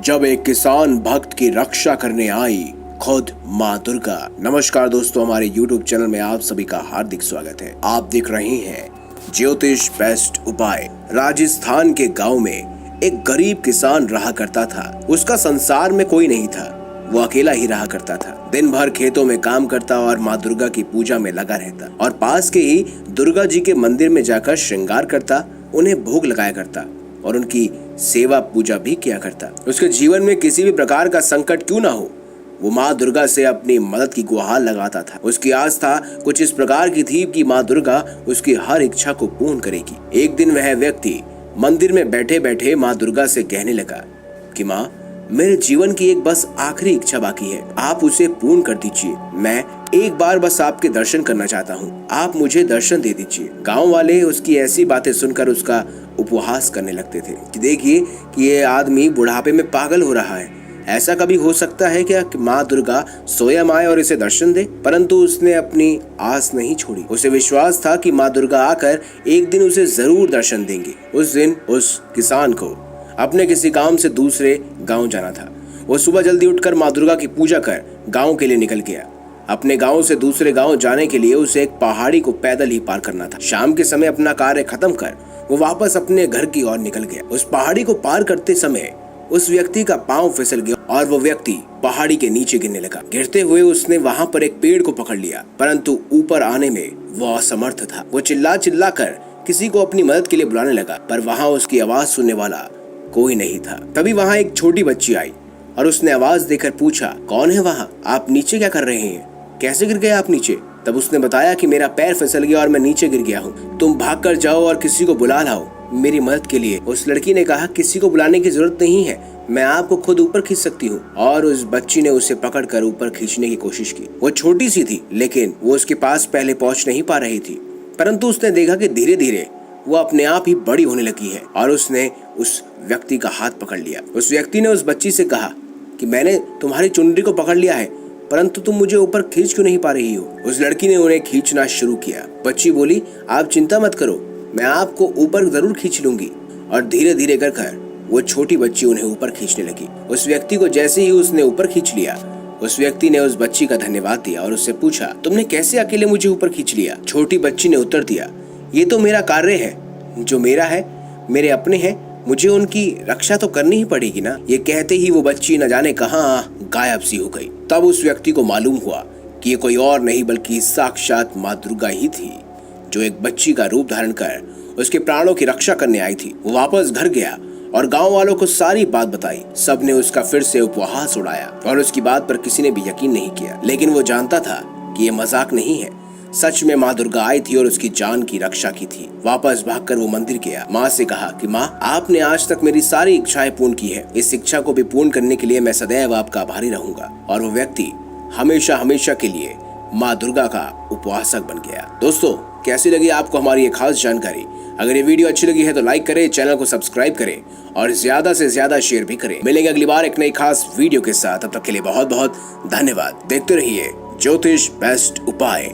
जब एक किसान भक्त की रक्षा करने आई खुद माँ दुर्गा। नमस्कार दोस्तों, हमारे YouTube चैनल में आप सभी का हार्दिक स्वागत है। आप देख रहे हैं ज्योतिष बेस्ट उपाय। राजस्थान के गांव में एक गरीब किसान रहा करता था। उसका संसार में कोई नहीं था, वो अकेला ही रहा करता था। दिन भर खेतों में काम करता और माँ दुर्गा की पूजा में लगा रहता और पास के ही दुर्गा जी के मंदिर में जाकर श्रृंगार करता, उन्हें भोग लगाया करता और उनकी सेवा पूजा भी किया करता। उसके जीवन में किसी भी प्रकार का संकट क्यों ना हो, वो माँ दुर्गा से अपनी मदद की गुहार लगाता था। उसकी आस्था कुछ इस प्रकार की थी कि माँ दुर्गा उसकी हर इच्छा को पूर्ण करेगी। एक दिन वह व्यक्ति मंदिर में बैठे बैठे माँ दुर्गा से कहने लगा कि माँ, मेरे जीवन की एक बस आखिरी इच्छा बाकी है, आप उसे पूर्ण कर दीजिए। मैं एक बार बस आपके दर्शन करना चाहता हूँ, आप मुझे दर्शन दे दीजिए। गांव वाले उसकी ऐसी बातें सुनकर उसका उपहास करने लगते थे कि देखिए कि ये आदमी बुढ़ापे में पागल हो रहा है। ऐसा कभी हो सकता है क्या कि माँ दुर्गा स्वयं आए और इसे दर्शन दे? परंतु उसने अपनी आस नहीं छोड़ी। उसे विश्वास था कि माँ दुर्गा आकर एक दिन उसे जरूर दर्शन देंगे। उस दिन उस किसान को अपने किसी काम से दूसरे गांव जाना था। वो सुबह जल्दी उठकर माँ दुर्गा की पूजा कर गांव के लिए निकल गया। अपने गांव से दूसरे गांव जाने के लिए उसे एक पहाड़ी को पैदल ही पार करना था। शाम के समय अपना कार्य खत्म कर वो वापस अपने घर की ओर निकल गया। उस पहाड़ी को पार करते समय उस व्यक्ति का पांव फिसल गया और वो व्यक्ति पहाड़ी के नीचे गिरने लगा। गिरते हुए उसने वहां पर एक पेड़ को पकड़ लिया, परंतु ऊपर आने में वो असमर्थ था। वो चिल्ला चिल्ला कर किसी को अपनी मदद के लिए बुलाने लगा, पर वहां उसकी आवाज सुनने वाला कोई नहीं था। तभी वहां एक छोटी बच्ची आई और उसने आवाज देकर पूछा, कौन है वहां? आप नीचे क्या कर रहे हैं? कैसे गिर गए आप नीचे? तब उसने बताया कि मेरा पैर फिसल गया और मैं नीचे गिर गया हूँ, तुम भागकर जाओ और किसी को बुला लाओ मेरी मदद के लिए। उस लड़की ने कहा, किसी को बुलाने की जरूरत नहीं है, मैं आपको खुद ऊपर खींच सकती हूँ। और उस बच्ची ने उसे पकड़कर ऊपर खींचने की कोशिश की। वो छोटी सी थी, लेकिन वो उसके पास पहले पहुँच नहीं पा रही थी, परंतु उसने देखा कि धीरे धीरे वो अपने आप ही बड़ी होने लगी है और उसने उस व्यक्ति का हाथ पकड़ लिया। उस व्यक्ति ने उस बच्ची से कहा कि मैंने तुम्हारी चुनरी को पकड़ लिया है, परंतु तुम मुझे ऊपर खींच क्यों नहीं पा रही हो? उस लड़की ने उन्हें खींचना शुरू किया। बच्ची बोली, आप चिंता मत करो, मैं आपको ऊपर जरूर खींच लूंगी। और धीरे धीरे कर वो छोटी बच्ची उन्हें ऊपर खींचने लगी। उस व्यक्ति को जैसे ही उसने ऊपर खींच लिया, उस व्यक्ति ने उस बच्ची का धन्यवाद दिया और उससे पूछा, तुमने कैसे अकेले मुझे ऊपर खींच लिया? छोटी बच्ची ने उत्तर दिया, ये तो मेरा कार्य है, जो मेरा है, मेरे अपने हैं, मुझे उनकी रक्षा तो करनी ही पड़ेगी ना। ये कहते ही वो बच्ची न जाने कहां गायब सी हो गई। तब उस व्यक्ति को मालूम हुआ कि ये कोई और नहीं बल्कि साक्षात माँ दुर्गा ही थी, जो एक बच्ची का रूप धारण कर उसके प्राणों की रक्षा करने आई थी। वो वापस घर गया और गांव वालों को सारी बात बताई। सबने उसका फिर से उपहास उड़ाया और उसकी बात पर किसी ने भी यकीन नहीं किया। लेकिन वो जानता था कि ये मजाक नहीं है, सच में माँ दुर्गा आई थी और उसकी जान की रक्षा की थी। वापस भागकर वो मंदिर गया। माँ से कहा कि माँ, आपने आज तक मेरी सारी इच्छाएं पूर्ण की है, इस इच्छा को भी पूर्ण करने के लिए मैं सदैव आपका आभारी रहूंगा। और वो व्यक्ति हमेशा हमेशा के लिए माँ दुर्गा का उपासक बन गया। दोस्तों, कैसी लगी आपको हमारी ये खास जानकारी? अगर ये वीडियो अच्छी लगी है तो लाइक करें, चैनल को सब्सक्राइब करें और ज्यादा से ज्यादा शेयर भी करें। मिलेंगे अगली बार एक नई खास वीडियो के साथ। तब तक के लिए बहुत बहुत धन्यवाद। देखते रहिए ज्योतिष बेस्ट उपाय।